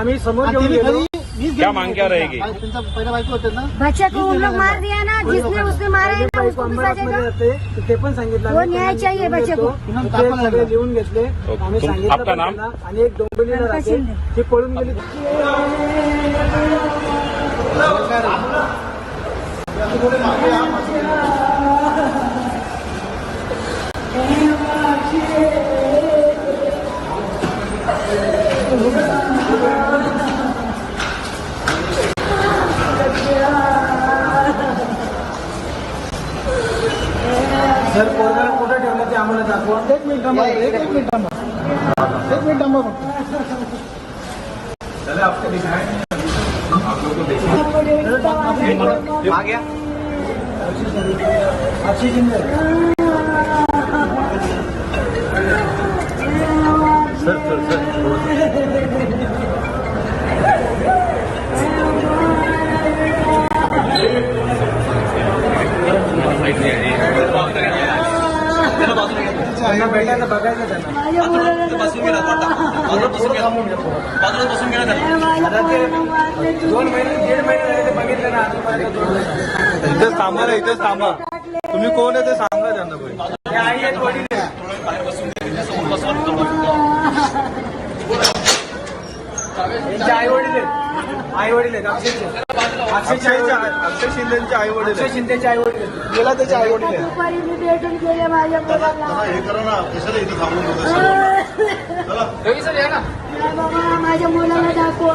आम्ही समोर घेऊन गेलो। क्या मांग क्या रहेगी? पहिला बायको होते ना, बच्चे को उन लोग मार दिया ना, जिसने उसने मारा है ना उसको भी सजा दो। ते पण सांगितलं वो न्याय चाहिए बच्चे को। सगळे लिहून घेतले। आम्ही सांगितलं आपका नाम? त्यांना, आणि एक डोंबिवलीला राहते ती पळून गेली। सर पोरगाला कुठं ठेवलं ते आम्हाला दाखवा। एक मिनिट थांबा, एक मिनिट थांबा, एक मिनिट थांबा फक्त। चले आपको दिखाएं, आप लोगों को देखिए आ गया अच्छी जिंदगी। सर सर सर त्यांना भेटायला बघायचं त्यांना बसून गेला आता ते 2 महिने 1.5 महिने झाले ते बघितलं ना। इथेच थांबा ना, इथेच थांबा। तुम्ही कोण आहे ते सांगा त्यांना पहिले। ते आई आहेत, वडील आहेत। त्यांचे आई वडील आहेत, आई वडील आहेत अक्षयचे, अक्षय शिंदेचे आई वडील, अक्षय शिंदेचे आई वडील आहेत, गेला त्याचे आई वडील आहे। दुपारी मी भेटून गेले माझ्या मुलाला। हे करा ना, कशाला इथं थांबून नाही बाबा, माझ्या मुलाला दाखवा।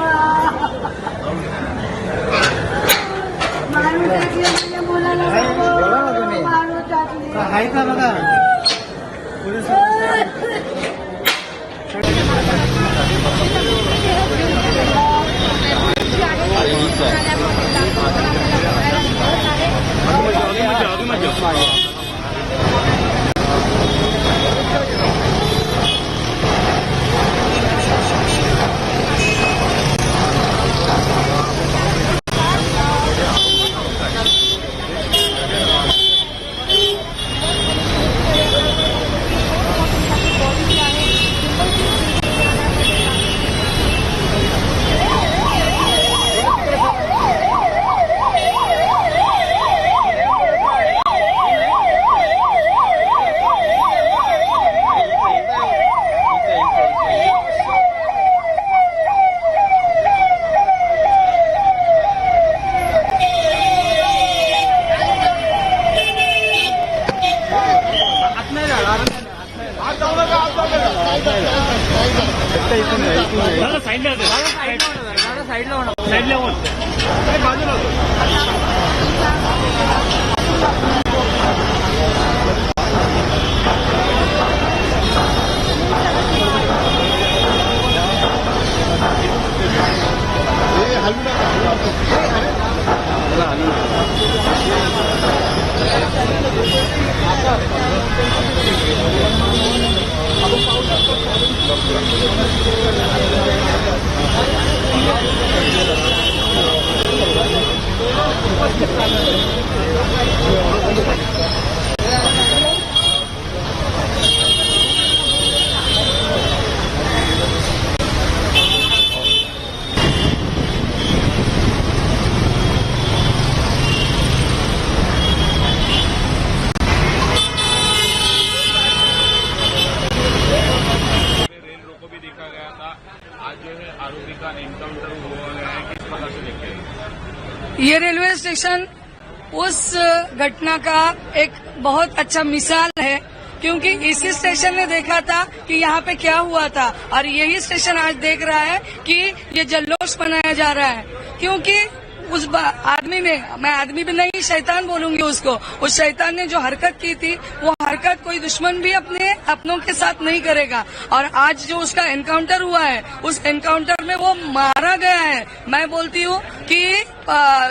मारून टाकले माझ्या मुलाला, मारून टाकले। आहे का बघा ये रेलवे स्टेशन उस घटना का एक बहुत अच्छा मिसाल है, क्योंकि इसी स्टेशन ने देखा था कि यहाँ पे क्या हुआ था, और यही स्टेशन आज देख रहा है कि ये जल्लोष मनाया जा रहा है। क्योंकि उस आदमी ने, मैं आदमी भी नहीं शैतान बोलूंगी उसको, उस शैतान ने जो हरकत की थी वो हरकत कोई दुश्मन भी अपनों के साथ नहीं करेगा। और आज जो उसका एनकाउंटर हुआ है, उस एनकाउंटर में वो मारा गया है। मैं बोलती हूँ कि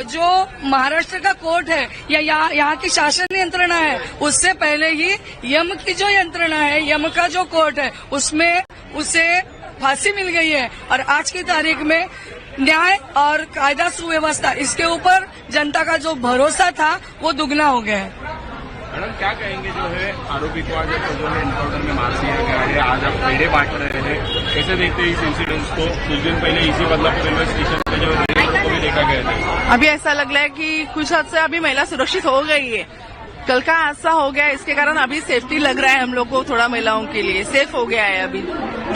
जो महाराष्ट्र का कोर्ट है या यहाँ की शासन यंत्रणा है, उससे पहले ही यम की जो यंत्रणा है, यम का जो कोर्ट है, उसमें उसे फांसी मिल गई है। और आज की तारीख में न्याय और कायदा सुव्यवस्था, इसके ऊपर जनता का जो भरोसा था वो दुगना हो गया है। मैडम क्या कहेंगे जो है आरोपी को आज जो है एनकाउंटर में मार दिया गया है, आज आप पेड़े बांट रहे हैं, कैसे देखते हैं इस इंसिडेंस को? कुछ दिन पहले इसी बदलापुर रेलवे स्टेशन पे जो रेल को भी देखा गया था। अभी ऐसा लग रहा है कि कुछ हद से अभी महिला सुरक्षित हो गई है। कल का हादसा हो गया, इसके कारण अभी सेफ्टी लग रहा है हम लोग को, थोड़ा महिलाओं के लिए सेफ हो गया है। अभी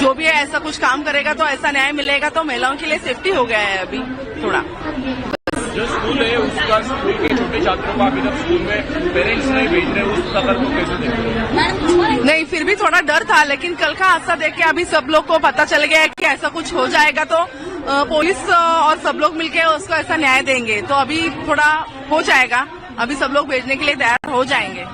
जो भी है ऐसा कुछ काम करेगा तो ऐसा न्याय मिलेगा, तो महिलाओं के लिए सेफ्टी हो गया है अभी थोड़ा। जो स्कूल है उसका, स्कूल के छोटे छात्रों को अभी तक स्कूल में पेरेंट्स नहीं भेज रहे, उस सफर को कैसे देखते हैं? नहीं, फिर भी थोड़ा डर था, लेकिन कल का हादसा देख के अभी सब लोग को पता चल गया है कि ऐसा कुछ हो जाएगा तो पुलिस और सब लोग मिलकर उसको ऐसा न्याय देंगे। तो अभी थोड़ा हो जाएगा, अभी सब लोग भेजने के लिए तैयार हो जाएंगे।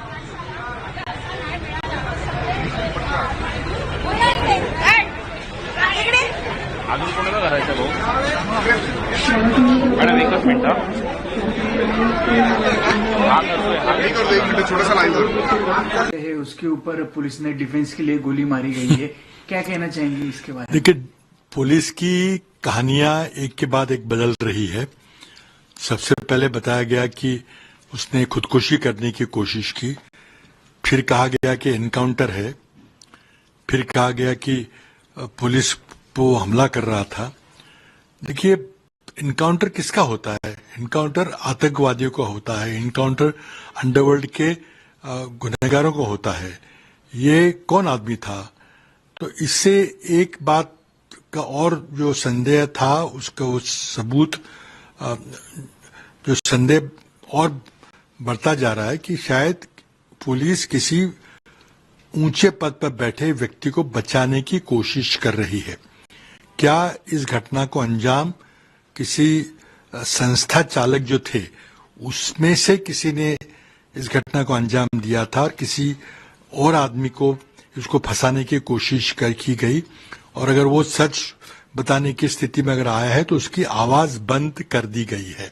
अजून कोणाला करायचं भाऊ? मॅडम एकच मिनिट छोटा लाइन है, उसके ऊपर पुलिस ने डिफेंस के लिए गोली मारी गई है, क्या कहना चाहेंगे इसके बारे में? देखिए, पुलिस की कहानियां एक के बाद एक बदल रही है। सबसे पहले बताया गया कि उसने खुदकुशी करने की कोशिश की, फिर कहा गया कि एनकाउंटर है, फिर कहा गया कि पुलिस वो हमला कर रहा था। देखिए, इनकाउंटर किसका होता है? इनकाउंटर आतंकवादियों का होता है, इनकाउंटर अंडरवर्ल्ड के गुनहगारों को होता है। ये कौन आदमी था? तो इससे एक बात का और जो संदेह था, उसका वो सबूत, जो संदेह और बढ़ता जा रहा है कि शायद पुलिस किसी ऊंचे पद पर बैठे व्यक्ति को बचाने की कोशिश कर रही है। क्या इस घटना को अंजाम किसी संस्था चालक जो थे उसमें से किसी ने इस घटना को अंजाम दिया था और किसी और आदमी को इसको फंसाने की कोशिश की गई? और अगर वो सच बताने की स्थिति में अगर आया है तो उसकी आवाज बंद कर दी गई है।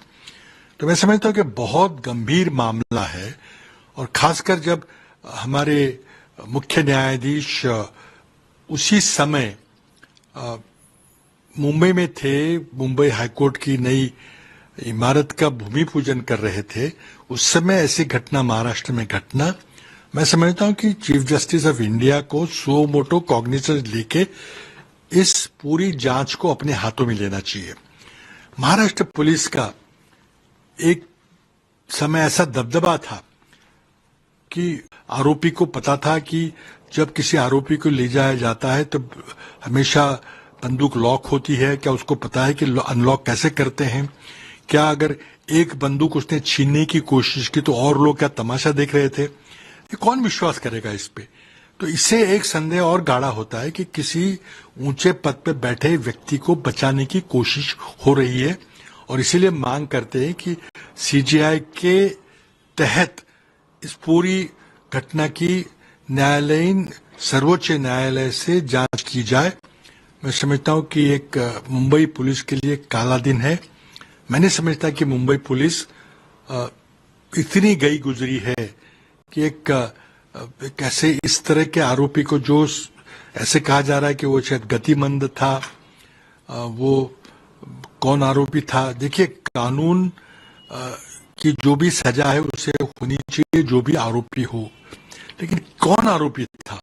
तो मैं समझता हूं कि बहुत गंभीर मामला है, और खासकर जब हमारे मुख्य न्यायाधीश उसी समय मुंबई में थे, मुंबई हाईकोर्ट की नई इमारत का भूमि पूजन कर रहे थे, उस समय ऐसी घटना महाराष्ट्र में घटना, मैं समझता हूं कि चीफ जस्टिस ऑफ इंडिया को सो मोटो कॉग्निजेंस लेके इस पूरी जांच को अपने हाथों में लेना चाहिए। महाराष्ट्र पुलिस का एक समय ऐसा दबदबा था कि आरोपी को पता था कि जब किसी आरोपी को ले जाया जाता है तो हमेशा बंदूक लॉक होती है। क्या उसको पता है कि अनलॉक कैसे करते हैं? क्या अगर एक बंदूक उसने छीनने की कोशिश की तो और लोग क्या तमाशा देख रहे थे? ये कौन विश्वास करेगा इस पे? तो इससे एक संदेह और गाढ़ा होता है कि किसी ऊंचे पद पर बैठे व्यक्ति को बचाने की कोशिश हो रही है, और इसीलिए मांग करते हैं कि सीजीआई के तहत इस पूरी घटना की न्यायालयीन सर्वोच्च न्यायालय से जांच की जाए। मैं समझता हूं कि एक मुंबई पुलिस के लिए काला दिन है। मैं नहीं समझता कि मुंबई पुलिस इतनी गई गुजरी है कि एक कैसे इस तरह के आरोपी को, जो ऐसे कहा जा रहा है कि वो शायद गतिमंद था, वो कौन आरोपी था? देखिए, कानून की जो भी सजा है उसे होनी चाहिए, जो भी आरोपी हो, लेकिन कौन आरोपी था?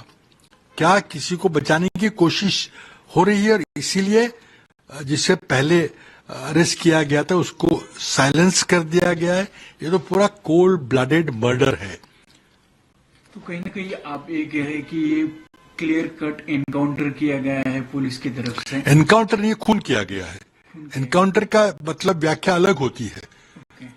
क्या किसी को बचाने की कोशिश हो रही है और इसीलिए जिसे पहले अरेस्ट किया गया था उसको साइलेंस कर दिया गया है? ये तो पूरा कोल्ड ब्लडेड मर्डर है। तो कहीं ना कहीं आप ये कह रहे हैं कि ये क्लियर कट एनकाउंटर किया गया है पुलिस की तरफ से? एनकाउंटर नहीं, खून किया गया है। एनकाउंटर का मतलब व्याख्या अलग होती है।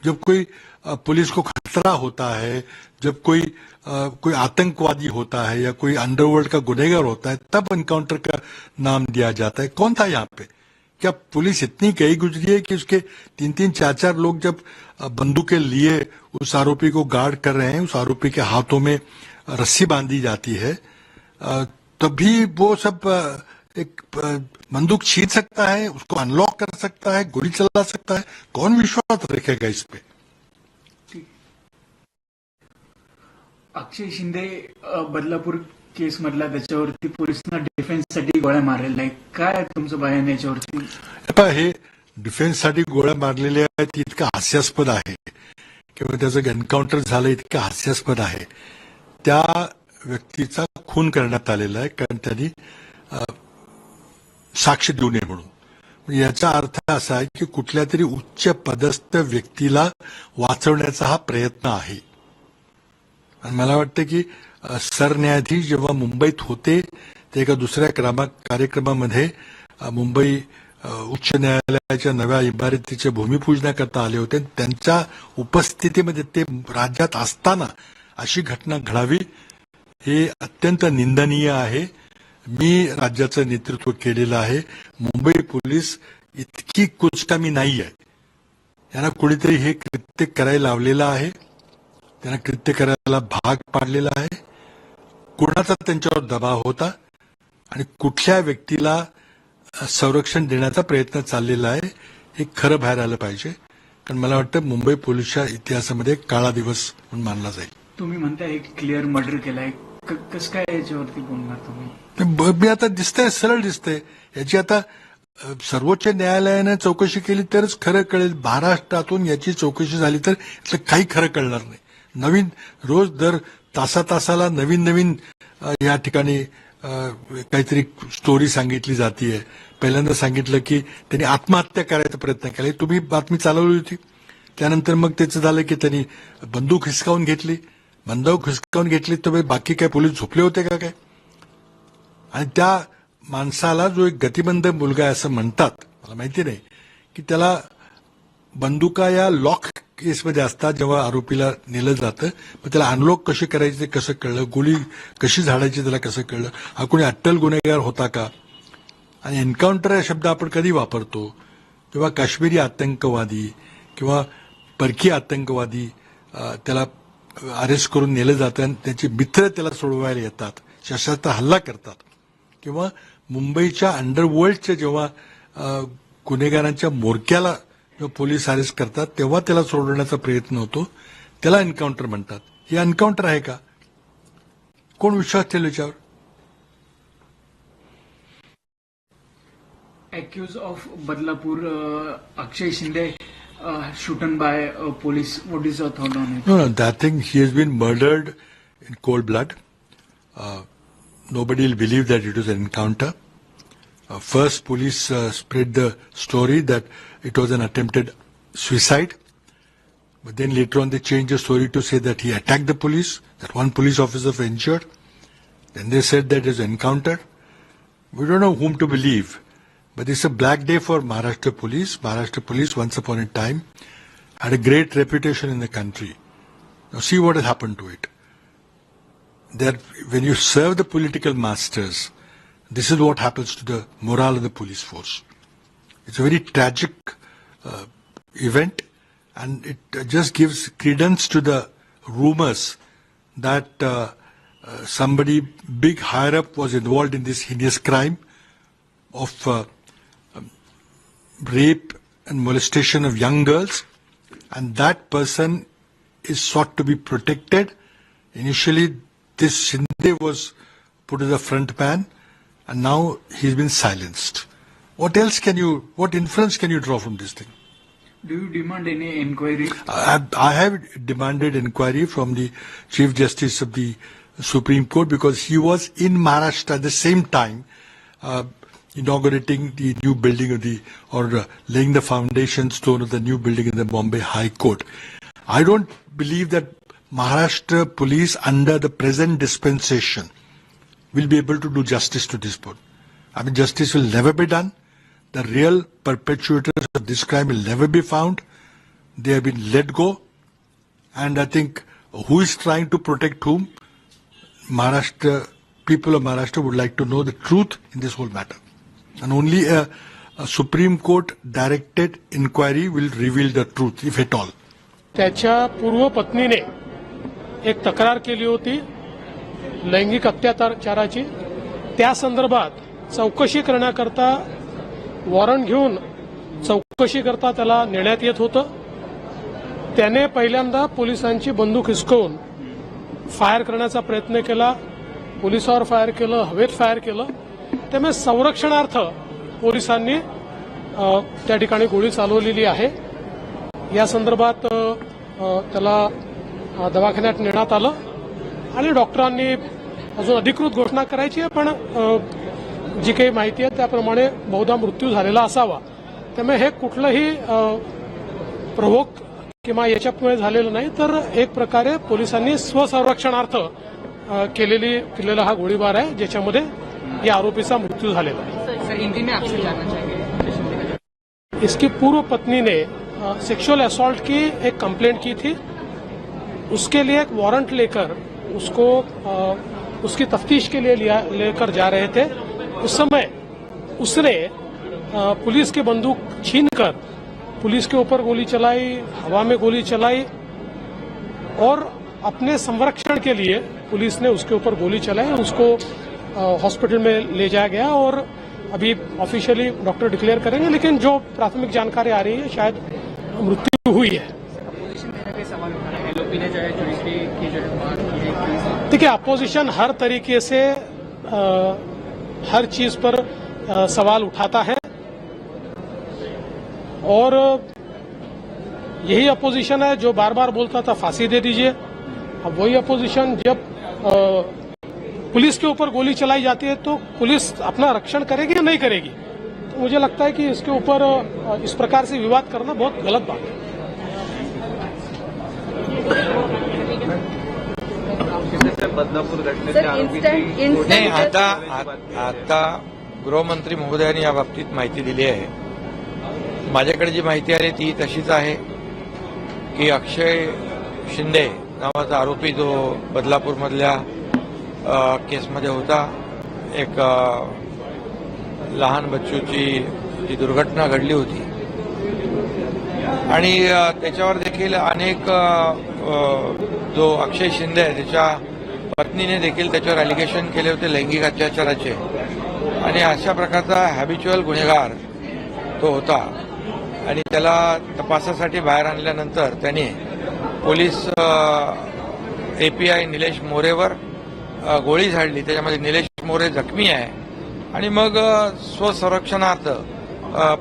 जब कोई पुलिस को खतरा होता है, जब कोई आतंकवादी होता है या कोई अंडरवर्ल्ड का गुनहगार होता है, तब एनकाउंटर का नाम दिया जाता है। कौन था यहाँ पे? क्या पुलिस इतनी गई गुजरी है कि उसके 3-3, 4-4 लोग जब बंदूकें लिए उस आरोपी को गार्ड कर रहे हैं, उस आरोपी के हाथों में रस्सी बांधी जाती है, तभी वो सब एक बंदूक छीन सकता है, उसको अनलॉक कर सकता है, गोली चला सकता है? कौन विश्वास रखेगा इस पे? अक्षय शिंदे बदलापूर केस मधला त्याच्यावरती पोलिसांना डिफेन्ससाठी गोळ्या मारलेल्या आहेत, काय तुमचं बयान याच्यावरती? हे डिफेन्ससाठी गोळ्या मारलेल्या आहेत, इतकं हास्यास्पद आहे किंवा त्याचं एन्काउंटर झालं इतकं हास्यास्पद आहे. त्या व्यक्तीचा खून करण्यात आलेला आहे कारण त्यांनी साक्ष देऊ नये म्हणून. याचा अर्थ असा आहे की कुठल्या तरी उच्च पदस्थ व्यक्तीला वाचवण्याचा हा प्रयत्न आहे. आणि मला वाटतं की सरन्यायाधीश जेव्हा मुंबईत होते ते एका दुसऱ्या कार्यक्रमामध्ये मुंबई उच्च न्यायालयाच्या नव्या इमारतीच्या भूमिपूजनाकरता आले होते. त्यांच्या उपस्थितीमध्ये ते राज्यात असताना अशी घटना घडावी हे अत्यंत निंदनीय आहे. मी राज्याचं नेतृत्व केलेलं आहे. मुंबई पोलीस इतकी कुचकामी नाही आहे. यांना कोणीतरी हे कृत्य करायला लावलेलं आहे. त्यांना कृत्य करायला भाग पाडलेला आहे. कुणाचा त्यांच्यावर दबाव होता आणि कुठल्या व्यक्तीला संरक्षण देण्याचा प्रयत्न चाललेला आहे हे खरं बाहेर आलं पाहिजे. कारण मला वाटतं मुंबई पोलीसच्या इतिहासामध्ये काळा दिवस म्हणून मानला जाईल. तुम्ही म्हणताय एक क्लिअर मर्डर केलाय, कसं काय याच्यावरती बोलणार तुम्ही? मी आता दिसतंय, सरळ दिसतंय. याची आता सर्वोच्च न्यायालयानं चौकशी केली तरच खरं कळेल. महाराष्ट्रातून याची चौकशी झाली तर यातलं काही खरं कळणार नाही. नवीन रोज दर तासाला नवीन या ठिकाणी काहीतरी स्टोरी सांगितली जातीये. पहिल्यांदा सांगितलं की त्यांनी आत्महत्या करायचा प्रयत्न केला. तुम्ही बातमी चालवली होती. त्यानंतर मग त्याचं झालं की त्यांनी बंदूक हिसकावून घेतली. तर बाकी काय पोलीस झोपले होते का काय? आणि त्या माणसाला जो एक गतिमंद मुलगा आहे असं म्हणतात, मला माहिती नाही, की त्याला बंदुका या लॉक केसमध्ये असतात. जेव्हा आरोपीला नेलं जातं मग त्याला अनलॉक कशी करायची ते कसं कळलं, गोळी कशी झाडायची त्याला कसं कळलं, हा कोणी अट्टल गुन्हेगार होता का? आणि एन्काउंटर हा शब्द आपण कधी वापरतो तेव्हा काश्मीरी आतंकवादी किंवा परकीय आतंकवादी त्याला अरेस्ट करून नेलं जातं आणि त्याचे मित्र त्याला सोडवायला येतात, शस्त्रास्त्र हल्ला करतात. किंवा मुंबईच्या अंडरवर्ल्डच्या जेव्हा गुन्हेगारांच्या मोरक्याला जेव्हा पोलीस अरेस्ट करतात तेव्हा त्याला सोडवण्याचा प्रयत्न होतो, त्याला एन्काउंटर म्हणतात. हे एन्काउंटर आहे का? कोण विश्वास ठेवला याच्यावर? Accused of Badlapur, Akshay Shinde, shooten by police. What is your thought on it? No, that thing, he has been murdered in cold blood. Nobody will believe that it was an encounter. First, police spread the story that it was an attempted suicide. But then later on they changed the story to say that he attacked the police, that one police officer was injured. Then they said that it was an encounter. We don't know whom to believe. But it's a black day for Maharashtra police. Maharashtra police, once upon a time, had a great reputation in the country. Now see what has happened to it. That when you serve the political masters, this is what happens to the morale of the police force. It's a very tragic event, and it just gives credence to the rumors that somebody big higher up was involved in this heinous crime of rape and molestation of young girls, and that person is sought to be protected. Initially, this Shinde was put as a front man, and now he's been silenced. What inference can you draw from this thing? Do you demand any inquiry? I have demanded inquiry from the Chief Justice of the Supreme Court because he was in Maharashtra at the same time inaugurating the new building laying the foundation stone of the new building in the Bombay High Court. I don't believe that Maharashtra police under the present dispensation will be able to do justice to this board. I mean, justice will never be done. The real perpetrators of this crime will never be found. They have been let go. And I think who is trying to protect whom? People of Maharashtra would like to know the truth in this whole matter. And only a Supreme Court directed inquiry will reveal the truth, if at all. त्याच्या पूर्व पत्नीने एक तक्रार केली होती लैंगिक अत्याचाराची. त्या संदर्भात चौकशी करण्याकरता वॉरंट घेऊन चौकशी करता त्याला नेण्यात येत होतं. त्याने पहिल्यांदा पोलिसांची बंदूक हिसकवून फायर करण्याचा प्रयत्न केला. पोलिसावर फायर केलं, हवेत फायर केलं. त्यामुळे संरक्षणार्थ पोलिसांनी त्या ठिकाणी गोळी चालवलेली आहे. या संदर्भात त्याला दवाखान्यात नेण्यात आलं आणि डॉक्टरांनी अजून अधिकृत घोषणा करायची आहे, पण जी काही माहिती आहे त्याप्रमाणे बहुधा मृत्यू झालेला असावा. त्यामुळे हे कुठलंही प्रवोक किंवा याच्यामुळे झालेलं नाही, तर एक प्रकारे पोलिसांनी स्वसंरक्षणार्थ केलेला हा गोळीबार आहे, ज्याच्यामध्ये या आरोपीचा मृत्यू झालेला आहे. इसकी पूर्व पत्नी ने सेक्सुअल असॉल्ट की एक कंप्लेंट की थी. उसके लिए एक वारंट लेकर उसको उसकी तफ्तीश के लिए लेकर जा रहे थे. उस समय उसने पुलिस की बंदूक छीनकर पुलिस के ऊपर गोली चलाई, हवा में गोली चलाई और अपने संरक्षण के लिए पुलिस ने उसके ऊपर गोली चलाई. उसको हॉस्पिटल में ले जाया गया और अभी ऑफिशियली डॉक्टर डिक्लेयर करेंगे, लेकिन जो प्राथमिक जानकारी आ रही है शायद मृत्यु हुई है. देखिए, अपोजिशन हर तरीके से हर चीज पर सवाल उठाता है और यही अपोजिशन है जो बार बार बोलता था फांसी दे दीजिए. अब वही अपोजिशन जब पुलिस के ऊपर गोली चलाई जाती है तो पुलिस अपना रक्षण करेगी या नहीं करेगी. तो मुझे लगता है कि इसके ऊपर इस प्रकार से विवाद करना बहुत गलत बात है. नाही, आता गृहमंत्री महोदयांनी या बाबतीत माहिती दिली आहे. माझ्याकडे जी माहिती आली ती तशीच आहे की अक्षय शिंदे नावाचा आरोपी जो बदलापूरमधल्या केसमध्ये होता, एक लहान बच्चूची जी दुर्घटना घडली होती आणि त्याच्यावर देखील अनेक जो अक्षय शिंदे आहे त्याच्या पत्नीने देखील त्याच्यावर अलिगेशन केले होते लैंगिक अत्याचाराचे. आणि अशा प्रकारचा हॅबिच्युअल गुन्हेगार तो होता आणि त्याला तपासासाठी बाहेर आणल्यानंतर त्याने पोलीस एपीआय निलेश मोरेवर गोळी झाडली. त्याच्यामध्ये निलेश मोरे जखमी आहे आणि मग स्वसंरक्षणार्थ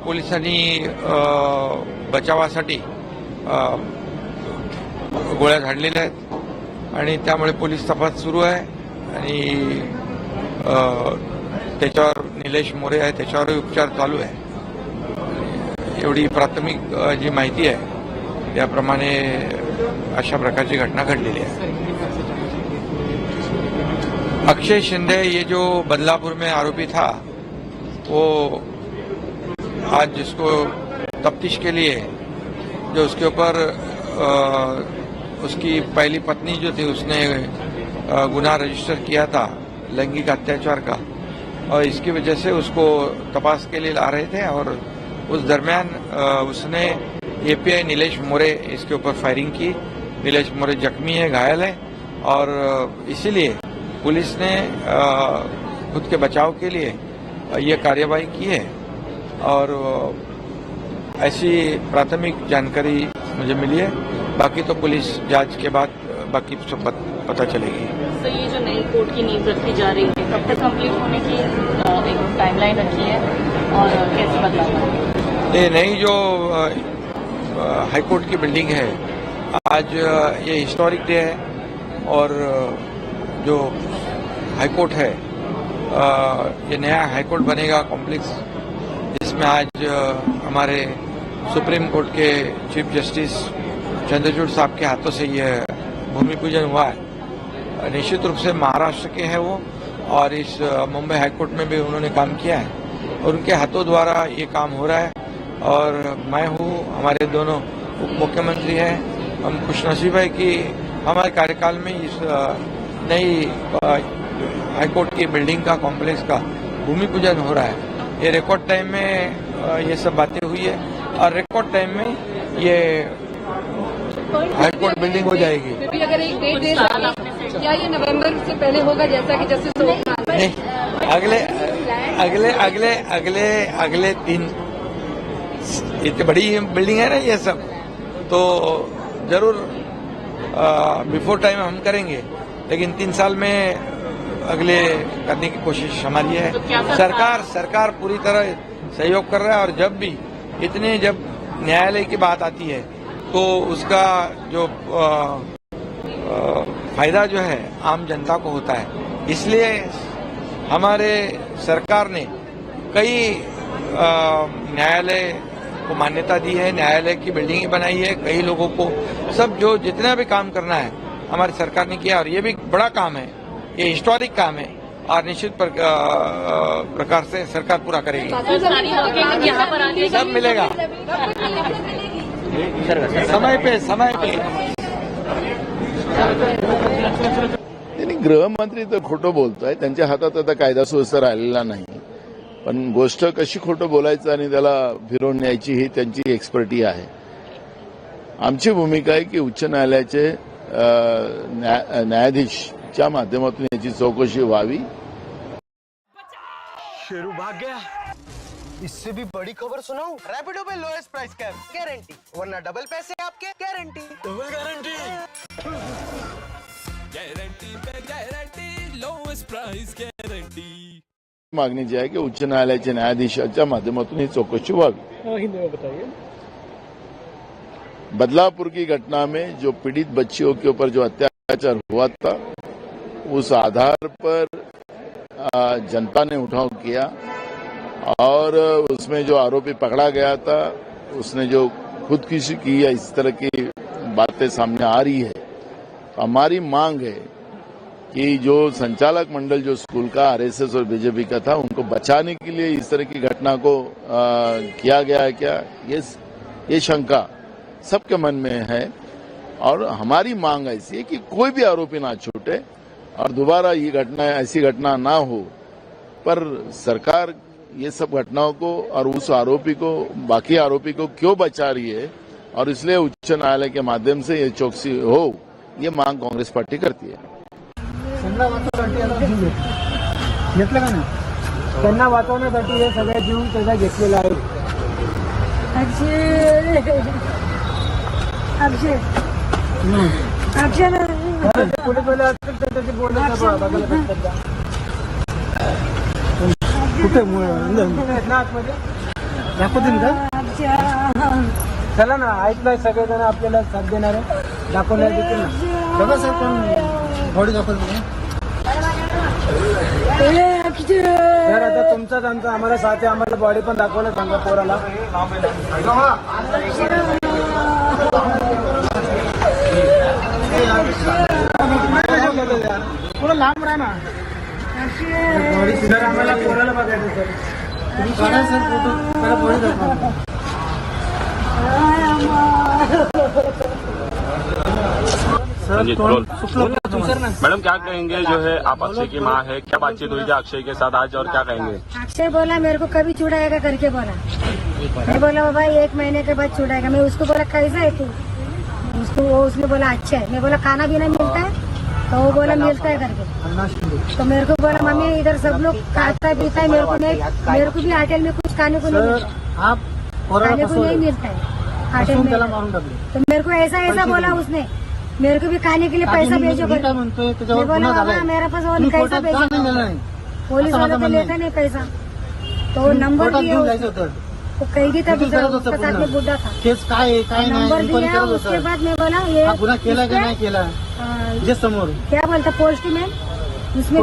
पोलिसांनी बचावासाठी गोळ्या झाडलेल्या आहेत आणि त्यामुळे पोलीस तपास सुरू आहे आणि त्याच्यावर निलेश मोरे आहे त्याच्यावरही उपचार चालू आहे. एवढी प्राथमिक जी माहिती आहे त्याप्रमाणे अशा प्रकारची घटना घडलेली आहे. अक्षय शिंदे ये जो बदलापुर में आरोपी था वो आज जिसको तफ्तीश के लिए जो उसके ऊपर उसकी पहली पत्नी जो थी उसने गुनाह रजिस्टर किया था लैंगिक अत्याचार का और इसकी वजह से उसको तपास के लिए ला रहे थे और उस दरमियान उसने एपीआई निलेश मोरे इसके ऊपर फायरिंग की. निलेश मोरे जख्मी है, घायल है और इसीलिए पुलिस ने खुद के बचाव के लिए ये कार्यवाही की है और ऐसी प्राथमिक जानकारी मुझे मिली है. बाकी तो पुलिस जांच के बाद बाकी सब पता चलेगी. तो ये जो नई कोर्ट की नींव रखी जा रही है कब तक कंप्लीट होने की एक टाइमलाइन रखी है और कैसे बदलाव है? ये नई जो हाईकोर्ट की बिल्डिंग है, आज ये हिस्टोरिक डे है और जो हाईकोर्ट है ये नया हाईकोर्ट बनेगा कॉम्प्लेक्स, जिसमें आज हमारे सुप्रीम कोर्ट के चीफ जस्टिस चंद्रचूड़ साहब के हाथों से ये भूमि पूजन हुआ है. निश्चित रूप से महाराष्ट्र के हैं वो और इस मुंबई हाईकोर्ट में भी उन्होंने काम किया है और उनके हाथों द्वारा ये काम हो रहा है. और मैं हूँ, हमारे दोनों उप मुख्यमंत्री हैं, हम खुशनसीब है कि हमारे कार्यकाल में इस नई हाईकोर्ट की बिल्डिंग का कॉम्प्लेक्स का भूमि पूजन हो रहा है. ये रिकॉर्ड टाइम में ये सब बातें हुई है और रिकॉर्ड टाइम में ये हाईकोर्ट बिल्डिंग हो जाएगी. भी अगर एक डेट दे क्या ये नवंबर से पहले होगा जैसा कि जस्टिस नहीं, अगले 3 इतनी बड़ी बिल्डिंग है ना ये सब, तो जरूर बिफोर टाइम हम करेंगे, लेकिन 3 साल में अगले करने की कोशिश हमारी है. सरकार पूरी तरह सहयोग कर रहा है और जब न्यायालय की बात आती है तो उसका जो फायदा जो है आम जनता को होता है। इसलिए हमारे सरकार ने कई न्यायालय को मान्यता दी है, न्यायालय की बिल्डिंगें बनाई है, कई लोगों को सब जो जितना भी काम करना है हमारी सरकार ने किया और ये भी बड़ा काम है, ये हिस्टोरिक काम है और निश्चित प्रकार से सरकार पूरा करेगी। यहाँ पर आने सब मिलेगा समय पे गृहमंत्री तर खोटं बोलतोय, त्यांच्या हातात आता कायदा सुव्यवस्था राहिलेला नाही, पण गोष्ट कशी खोटं बोलायचं आणि त्याला फिरवून न्यायची ही त्यांची एक्सपर्टी आहे। आमची भूमिका आहे की उच्च न्यायालयाचे न्यायाधीशच्या माध्यमातून याची चौकशी व्हावी। शेरू भाग गया। इससे भी बड़ी खबर सुनाऊं? रैपिडो पे लोएस्ट प्राइस कैप गारंटी, वरना डबल पैसे आपके गारंटी। डबल गारंटी पे गारंटी, लोएस्ट प्राइस गारंटी। मागणी जी आहे की उच्च न्यायालयाच्या न्यायाधीशाच्या माध्यमातून ही चौकशी व्हावी। हिंदी में बताइए। बदलापुर की घटना में जो पीड़ित बच्चियों के ऊपर जो अत्याचार हुआ था, उस आधार पर जनता ने उठाव किया और उसमें जो आरोपी पकड़ा गया था उसने जो खुदकुशी की है, इस तरह की बातें सामने आ रही है। तो हमारी मांग है कि जो संचालक मंडल जो स्कूल का आरएसएस और बीजेपी का था, उनको बचाने के लिए इस तरह की घटना को किया गया है क्या, ये शंका सबके मन में है। और हमारी मांग ऐसी है कि कोई भी आरोपी ना छूटे और दोबारा ये घटना ऐसी घटना ना हो। पर सरकार ये सब घटनाओं को और उस आरोपी को, बाकी आरोपी को क्यों बचा रही है, और इसलिए उच्च न्यायालय के माध्यम से ये चौकसी हो, ये मांग कांग्रेस पार्टी करती है। त्यांना वाचवण्यासाठी आता जीव घेतलं का नाही? त्यांना वाचवण्यासाठी हे सगळे जीव त्याचा घेतलेला आहे। पोलीसवाले असतील तर त्याची बोलायचं कुठे आतमध्ये दाखवतील का? चला ना, ऐकलंय सगळेजण आपल्याला साथ देणार आहे, दाखवल्या देखील ना। बघा सर, पण बॉडी दाखवली सर, आता तुमचाच आमचा आम्हाला साथ आहे, आम्हाला बॉडी पण दाखवलं सांगा पोराला। थोडं लांब राहा ना सर, आम्हाला पोराला बघायचं सर। तुम्ही काढा सर फोटो, मला बॉडी दाखवा। मैडम क्या कहेंगे, जो है आप अक्षय की माँ है, क्या बातचीत हुई थी अक्षय के साथ आज और क्या कहेंगे? अक्षय बोला मेरे को कभी छुड़ाएगा करके बोला। मैं बोला बाबा 1 महीने के बाद छुड़ाएगा। मैं उसको बोला कैसा है तू, उसने बोला अच्छा है। मैं बोला खाना भी नहीं मिलता है, तो वो बोला मिलता है करके। तो मेरे को बोला मम्मी इधर सब लोग खाता पीता है, मेरे को भी होटल में कुछ खाने को नहीं मिलता, खाने को नहीं मिलता है होटल में। तो मेरे को ऐसा बोला उसने, मेरे को भी खाने के लिए पैसा भेजो करके। मैं बोला बाबा मेरे पास और कैसा भेजो, पुलिस वाला तो लेता नहीं पैसा। तो वो नंबर दिया, वो कैदी था, उसके साथ में बुढ़ा था, नंबर दिया। उसके बाद मैं बोला ये केला क्या नहीं केला, क्या बोलता पोस्टमैन, उसमें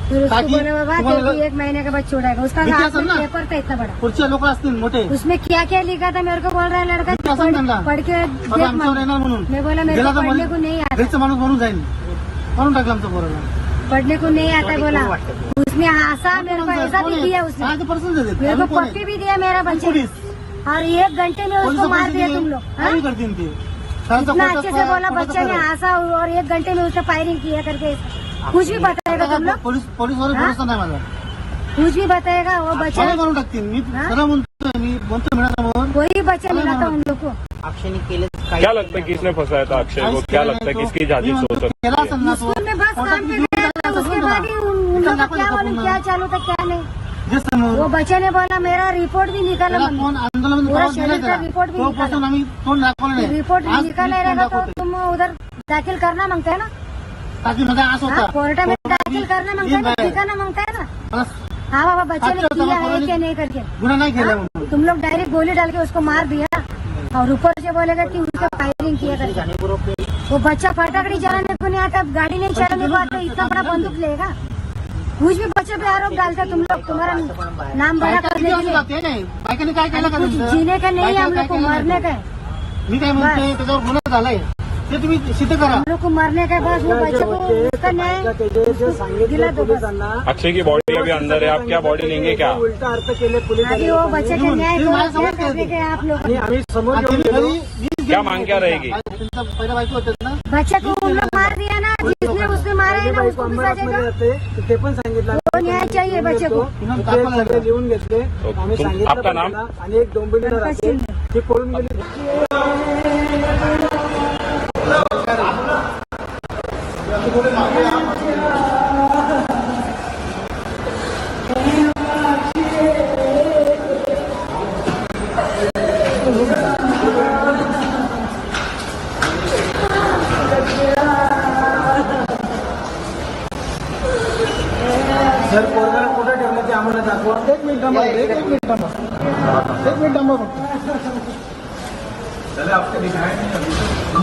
फिर उसको बोला बाबा 1 महीने के बाद छोड़ाएगा। उसका पेपर था इतना बड़ा, लोक असतील मोठे, उसमें क्या क्या लिखा था मेरे को बोल रहा है लड़का, पढ़ के मैं बोला मेरे को पढ़ने को नहीं आता, माणूस म्हणून जाईल म्हणून टाकलं आमचं पोराला। पढ़ने को नहीं आता बोला। उसने हंसा, मेरे को ऐसा भी दिया उसने, मेरे को पट्टी भी दिया मेरा बच्चे, और 1 घंटे में उसको मार दिया तुम लोग। इतना अच्छे से बोला, बच्चे ने हंसा और 1 घंटे में उसने फायरिंग किया करके। कुछ भी बताएगा तुम लोग, पोलीस भरोसा नाही माझा, कुछ भी बताएगा वो बच्चा करून टाकतील। मी खरं म्हणतोय, मी म्हणतो मॅडम, कोई बच्चा मिला था उन लोग को। क्या लगता है किसने फंसाया था अक्षय को, क्या लगता है किसकी जाजिश हो सकती है? स्कूल में बस काम पे गया था, उसके बाद ही उन लोग का क्या मालूम क्या चालू था क्या नहीं। वो बच्चे ने बोला मेरा रिपोर्ट भी निकाला, पूरा शरीर का रिपोर्ट भी निकाला, रिपोर्ट निकाला रहेगा तो तुम उधर दाखिल करना मांगता है ना, कोर्ट में दाखिल करना मांगता है ना, ठिकाना मांगता है ना। हाँ बाबा, बच्चे ने किया है क्या नहीं करके गुना नहीं खेला हाँ? तुम लोग डायरेक्ट गोली डाल के उसको मार दिया और ऊपर से बोलेगा कि उसका फायरिंग किया करके। वो बच्चा फटाकड़ी चलाने को नहीं आता, गाड़ी नहीं चलाने को आता, इतना बड़ा बंदूक लेगा। कुछ भी बच्चे पे आरोप डालते तुम लोग, तुम्हारा नाम बड़ा करने के लिए। कुछ जीने का नहीं है हम लोग को, मरने का है। मी काय म्हणते त्याच्यावर गुन्हा झालाय ते तुम्ही सिद्ध करा। हम लोग को मरने का बस, वो बच्चे को उसका न्याय दिला दो बस। अक्षय की बॉडी अभी अंदर है, आप क्या बॉडी लेंगे क्या? उलटा अर्थ केले पोलीस अभी वो बच्चे का न्याय करने के आप लोग आम्ही समोर घेऊन गेलो। क्या मांग क्या रहेगी? पहिल्या बायको होते ना, बच्चे को उन लोग मार दिया ना, जिसने उसने मारा है ना उसको भी सजा दो। ते पण सांगितलं वो न्याय चाहिए बच्चे को। ते सगळे लिहून घेतले आम्ही सांगितलं आपका नाम? त्यांना। आणि एक डोंबिवलीला राहते ती पळून गेली। सर पोरगाला कुठं ठेवलं ते आम्हाला दाखवा। एक मिनिट थांबा, एक मिनिट थांबा, एक मिनिट थांबा फक्त। चले आपको दिखाया नहीं अभी,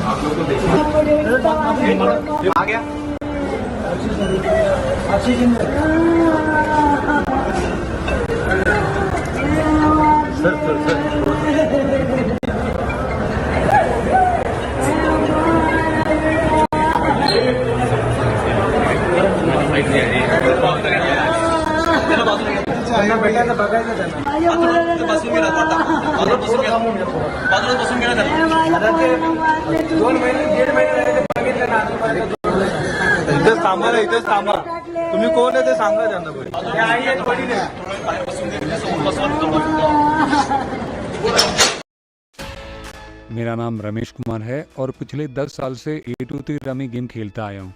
आप लोग को देखिए आ गया। अच्छी त्यांना भेटायला बघायचं त्यांना बसून गेला आता ते 2 महिने 1.5 महिने झाले ते बघितलं ना। इथेच थांबा ना, इथेच थांबा। तुम्ही कोण आहे ते सांगा त्यांना पहिले। ते आई आहेत, वडील आहेत। मेरा नाम रमेश कुमार है और पिछले 10 साल से A23 रमी गेम खेलता आया हूँ।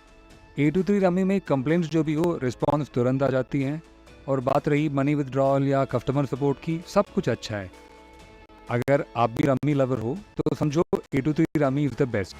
A23 रमी में कंप्लेंट्स जो भी हो रिस्पॉन्स तुरंत आ जाती हैं, और बात रही मनी विथड्रॉल या कस्टमर सपोर्ट की, सब कुछ अच्छा है। अगर आप भी रमी लवर हो तो समझो A23 rummy is the best.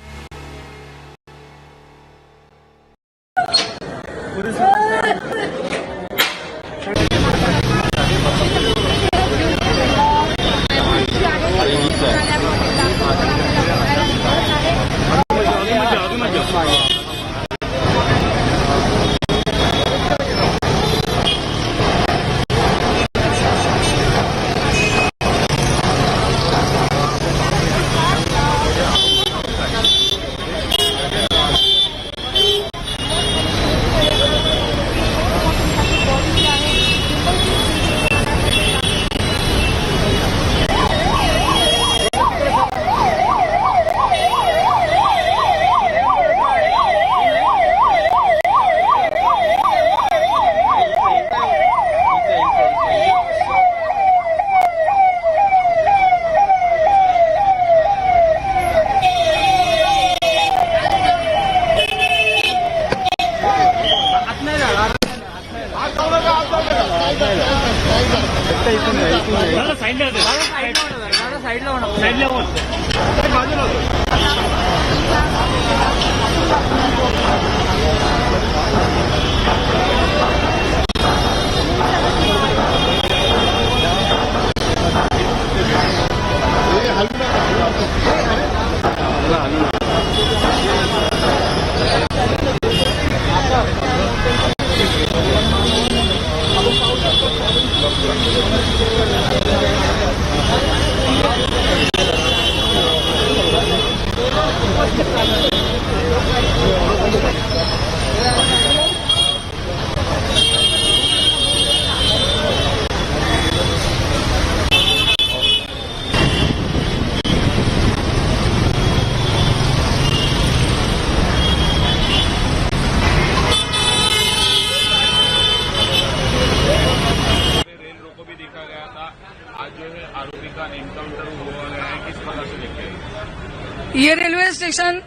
ये रेलवे स्टेशन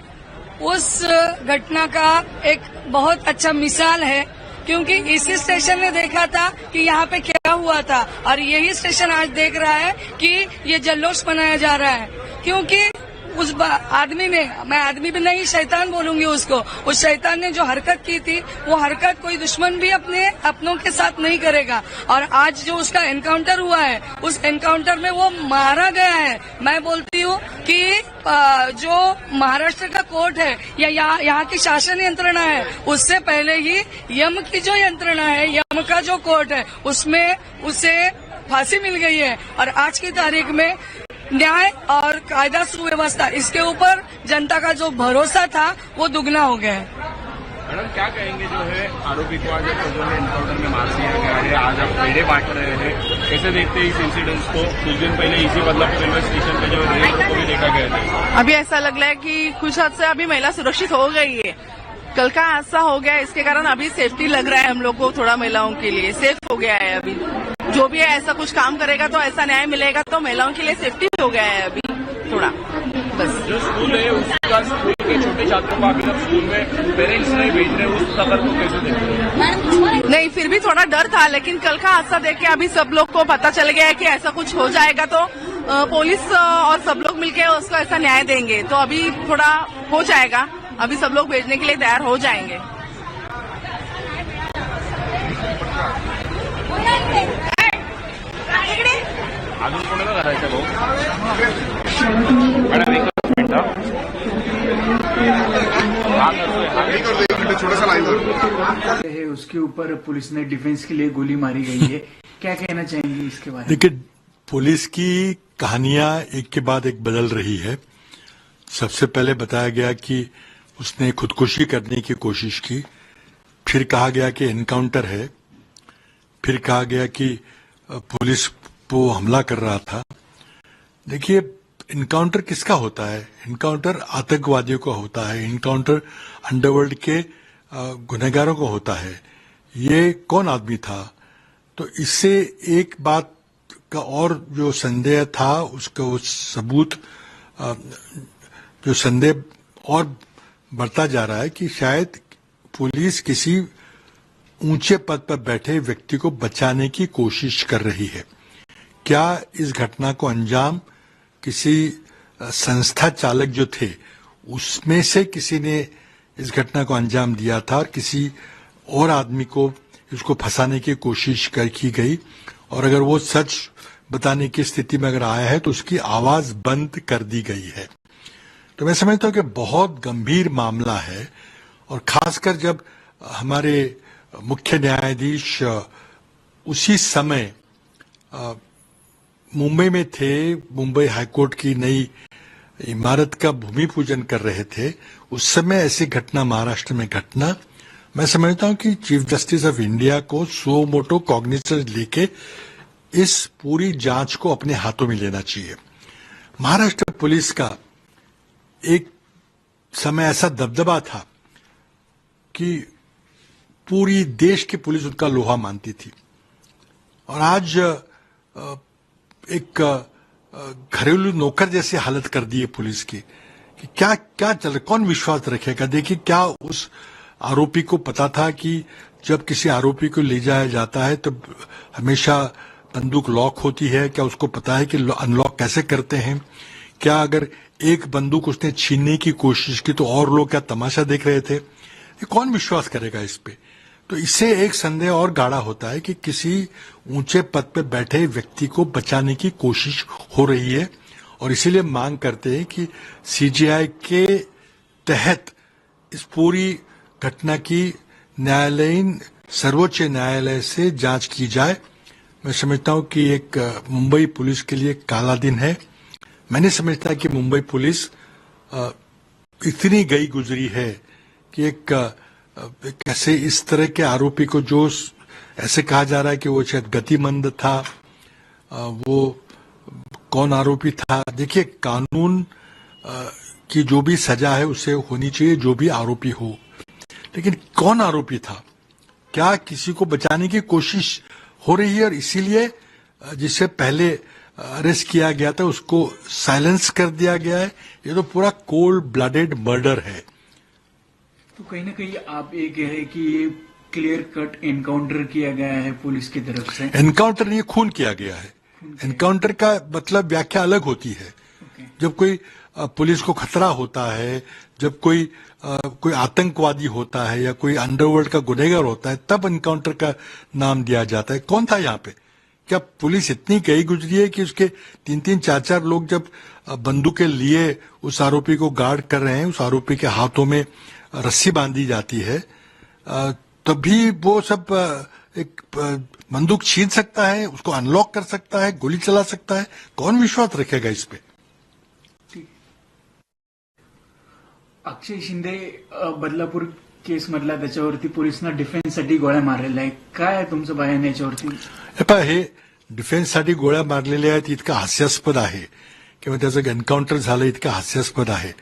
उस घटना का एक बहुत अच्छा मिसाल है, क्योंकि इसी स्टेशन ने देखा था कि यहाँ पे क्या हुआ था, और यही स्टेशन आज देख रहा है कि ये जल्लोष मनाया जा रहा है। क्योंकि उस आदमी ने, मैं आदमी भी नहीं शैतान बोलूंगी उसको, उस शैतान ने जो हरकत की थी वो हरकत कोई दुश्मन भी अपनों के साथ नहीं करेगा। और आज जो उसका एनकाउंटर हुआ है, उस एनकाउंटर में वो मारा गया है। मैं बोलती हूँ कि जो महाराष्ट्र का कोर्ट है या यहाँ की शासन यंत्रणा है, उससे पहले ही यम की जो यंत्रणा है, यम का जो कोर्ट है, उसमें उसे फांसी मिल गई है। और आज की तारीख में न्याय और कायदा सुव्यवस्था, इसके ऊपर जनता का जो भरोसा था वो दुगना हो गया है। मैडम क्या कहेंगे जो है आरोपी को आज एनकाउंटर में मार दिया गया है, आज आप पेड़े बांट रहे हैं, कैसे देखते हैं इस इंसिडेंट्स को? कुछ दिन पहले इसी बदलापुर रेलवे स्टेशन पे जो रेप को भी देखा गया था। अभी ऐसा लग रहा है कि कुछ हद से अभी महिला सुरक्षित हो गई है। कल का हादसा हो गया, इसके कारण अभी सेफ्टी लग रहा है हम लोग को, थोड़ा महिलाओं के लिए सेफ हो गया है। अभी जो भी है ऐसा कुछ काम करेगा तो ऐसा न्याय मिलेगा, तो महिलाओं के लिए सेफ्टी हो गया है अभी थोड़ा। बस जो स्कूल है उसका, स्कूल के छोटे छात्रों को अभी तक स्कूल में पेरेंट्स नहीं भेज रहे, उस खबर को कैसे देखते हैं? नहीं, फिर भी थोड़ा डर था, लेकिन कल का हादसा देख के अभी सब लोग को पता चल गया है कि ऐसा कुछ हो जाएगा तो पुलिस और सब लोग मिलकर उसको ऐसा न्याय देंगे। तो अभी थोड़ा हो जाएगा, अभी सब लोग भेजने के लिए तैयार हो जाएंगे। अजून कोणाला करायचं भाऊ? मॅडम एकच मिनिट है, उसके ऊपर पुलिस ने डिफेंस के लिए गोली मारी गई है, क्या कहना चाहेंगे इसके बारे में? देखिए, पुलिस की कहानियां एक के बाद एक बदल रही है। सबसे पहले बताया गया कि उसने खुदकुशी करने की कोशिश की, फिर कहा गया कि एनकाउंटर है, फिर कहा गया कि पुलिस वो हमला कर रहा था। देखिए, इनकाउंटर किसका होता है? इनकाउंटर आतंकवादियों का होता है, इनकाउंटर अंडरवर्ल्ड के गुनहगारों को होता है। ये कौन आदमी था? तो इससे एक बात का और जो संदेह था, उसका वो सबूत, जो संदेह और बढ़ता जा रहा है कि शायद पुलिस किसी ऊंचे पद पर बैठे व्यक्ति को बचाने की कोशिश कर रही है। क्या इस घटना को अंजाम किसी संस्था चालक जो थे उसमें से किसी ने इस घटना को अंजाम दिया था और किसी और आदमी को इसको फंसाने की कोशिश की गई? और अगर वो सच बताने की स्थिति में अगर आया है तो उसकी आवाज बंद कर दी गई है। तो मैं समझता हूं कि बहुत गंभीर मामला है। और खासकर जब हमारे मुख्य न्यायाधीश उसी समय मुंबई में थे, मुंबई हाईकोर्ट की नई इमारत का भूमि पूजन कर रहे थे, उस समय ऐसी घटना महाराष्ट्र में घटना, मैं समझता हूं कि चीफ जस्टिस ऑफ इंडिया को सो मोटो कॉग्निजेंस लेके इस पूरी जांच को अपने हाथों में लेना चाहिए। महाराष्ट्र पुलिस का एक समय ऐसा दबदबा था कि पूरी देश की पुलिस उनका लोहा मानती थी, और आज एक घरेलू नौकर जैसी हालत कर दी है पुलिस की कि क्या क्या चल, कौन विश्वास रखेगा? देखिए, क्या उस आरोपी को पता था कि जब किसी आरोपी को ले जाया जाता है तो हमेशा बंदूक लॉक होती है? क्या उसको पता है कि अनलॉक कैसे करते हैं? क्या अगर एक बंदूक उसने छीनने की कोशिश की तो और लोग क्या तमाशा देख रहे थे? ये कौन विश्वास करेगा इस पे? तो इससे एक संदेह और गाढ़ा होता है कि किसी ऊंचे पद पर बैठे व्यक्ति को बचाने की कोशिश हो रही है, और इसीलिए मांग करते हैं कि सीजीआई के तहत इस पूरी घटना की न्यायालयीन सर्वोच्च न्यायालय से जांच की जाए। मैं समझता हूं कि एक मुंबई पुलिस के लिए काला दिन है। मैं नहीं समझता कि मुंबई पुलिस इतनी गई गुजरी है कि कैसे इस तरह के आरोपी को, जो ऐसे कहा जा रहा है कि वो शायद गतिमंद था, वो कौन आरोपी था? देखिए, कानून की जो भी सजा है उसे होनी चाहिए, जो भी आरोपी हो, लेकिन कौन आरोपी था? क्या किसी को बचाने की कोशिश हो रही है और इसीलिए जिससे पहले अरेस्ट किया गया था उसको साइलेंस कर दिया गया है? ये तो पूरा कोल्ड ब्लडेड मर्डर है। तो कहीं ना कहीं आप ये कह रहे हैं कि ये क्लियर कट एनकाउंटर किया गया है पुलिस की तरफ से? एनकाउंटर नहीं, खून किया गया है। एनकाउंटर का मतलब व्याख्या अलग होती है। जब कोई पुलिस को खतरा होता है, जब कोई आतंकवादी होता है या कोई अंडरवर्ल्ड का गुनहगार होता है, तब एनकाउंटर का नाम दिया जाता है। कौन था यहाँ पे? क्या पुलिस इतनी गई गुजरी है कि उसके 3-3, 4-4 लोग जब बंदूकें लिए उस आरोपी को गार्ड कर रहे हैं, उस आरोपी के हाथों में रस्सी बांधी जाती है, तभी वो सब एक बंदूक छीन सकता है, उसको अनलॉक कर सकता है, गोली चला सकता है? कौन विश्वास रखेगा इस पे? अक्षय शिंदे बदलापूर केस मधला त्याच्यावरती पोलिसांना डिफेन्ससाठी गोळ्या मारलेल्या आहे. काय आहे तुमचं बयान याच्यावरती? हे डिफेन्ससाठी गोळ्या मारलेल्या आहेत इतकं हास्यास्पद आहे, किंवा त्याचं एन्काउंटर झालं इतकं हास्यास्पद आहे.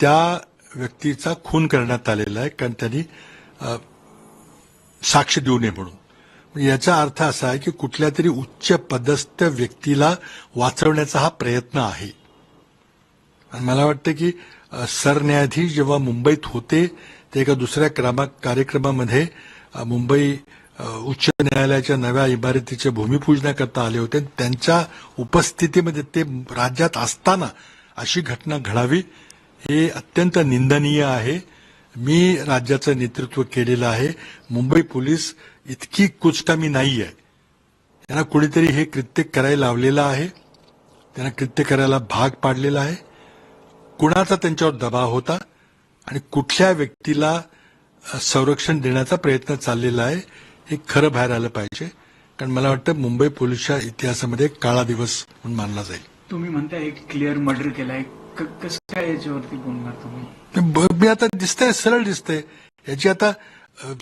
त्या व्यक्तीचा खून करण्यात आलेला आहे कारण त्यांनी साक्ष देऊ नये म्हणून. याचा अर्थ असा आहे की कुठल्या तरी उच्च पदस्थ व्यक्तीला वाचवण्याचा हा प्रयत्न आहे. आणि मला वाटतं की सरन्यायाधीश जेव्हा मुंबईत होते ते एका दुसऱ्या कार्यक्रमामध्ये मुंबई उच्च न्यायालयाच्या नव्या इमारतीच्या भूमिपूजनाकरता आले होते. त्यांच्या उपस्थितीमध्ये ते राज्यात असताना अशी घटना घडावी हे अत्यंत निंदनीय आहे. मी राज्याचं नेतृत्व केलेलं आहे. मुंबई पोलीस इतकी कुचकामी नाही आहे. त्यांना कुणीतरी हे कृत्य करायला लावलेलं आहे, त्यांना कृत्य करायला भाग पाडलेला आहे. कुणाचा त्यांच्यावर दबाव होता आणि कुठल्या व्यक्तीला संरक्षण देण्याचा प्रयत्न चाललेला आहे हे खरं बाहेर आलं पाहिजे. कारण मला वाटतं मुंबई पोलिसच्या इतिहासामध्ये एक काळा दिवस म्हणून मानला जाईल. तुम्ही म्हणताय एक क्लिअर मर्डर केलाय, कसं काय याच्यावरती बोलणार तुम्ही? मी आता दिसतंय, सरळ दिसतंय. याची आता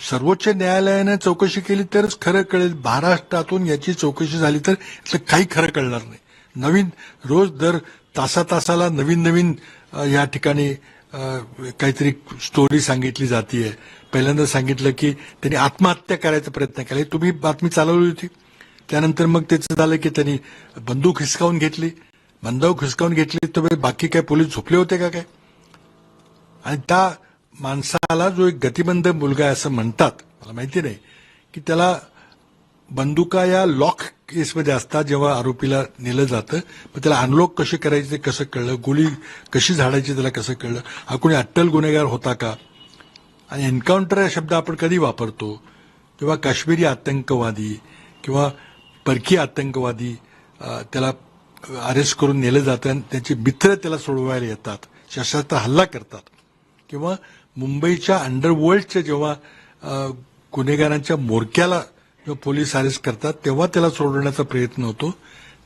सर्वोच्च न्यायालयानं चौकशी केली तरच खरं कळेल. महाराष्ट्रातून याची चौकशी झाली तर यातलं काही खरं कळणार नाही. नवीन रोज दर तासाला नवीन या ठिकाणी काहीतरी स्टोरी सांगितली जातीये. पहिल्यांदा सांगितलं की त्यांनी आत्महत्या करायचा प्रयत्न केला, तुम्ही बातमी चालवली होती. त्यानंतर मग त्याचं झालं की त्यांनी बंदूक हिसकावून घेतली तर बाकी काय पोलीस झोपले होते का काय? आणि त्या माणसाला जो एक गतिमंद मुलगा आहे असं म्हणतात, मला माहिती नाही की त्याला बंदुका या लॉक केसमध्ये असतात. जेव्हा आरोपीला नेलं जातं पण त्याला अनलॉक कशी करायची ते कसं कळलं, गोळी कशी झाडायची त्याला कसं कळलं? हा कोणी अट्टल गुन्हेगार होता का? आणि एन्काउंटर हा शब्द आपण कधी वापरतो तेव्हा काश्मीरी आतंकवादी किंवा परकी आतंकवादी त्याला अरेस्ट करून नेलं जातं आणि त्याचे मित्र त्याला सोडवायला येतात, शस्त्रास्त्र हल्ला करतात. किंवा मुंबईच्या अंडरवर्ल्डच्या जेव्हा गुन्हेगारांच्या मोरक्याला जेव्हा पोलीस अरेस्ट करतात तेव्हा त्याला सोडवण्याचा प्रयत्न होतो,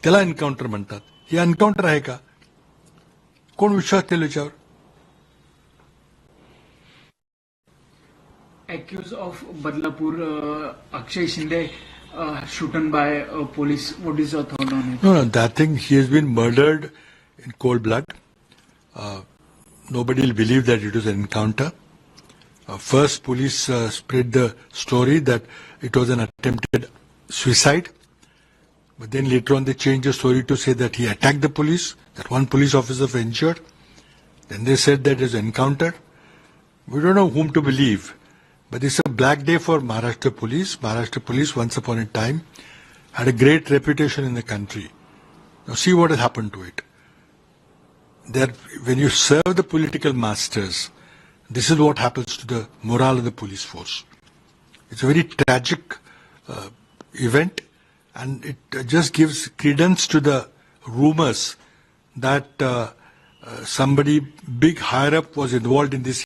त्याला एन्काउंटर म्हणतात. हे एन्काउंटर आहे का? कोण विश्वास ठेवला याच्यावर? Accused of Badlapur, Akshay Shinde, shooten by police. What is your thought on it? No, that thing, he has been murdered in cold blood. Nobody will believe that it was an encounter. First, police spread the story that it was an attempted suicide. But then later on they changed the story to say that he attacked the police, that one police officer was injured. Then they said that it was an encounter. We don't know whom to believe. But it's a black day for Maharashtra police. Maharashtra police once upon a time had a great reputation in the country. Now see what has happened to it. When you serve the political masters, this is what happens to the morale of the police force. It's a very tragic event, and it just gives credence to the rumors that somebody big higher up was involved in this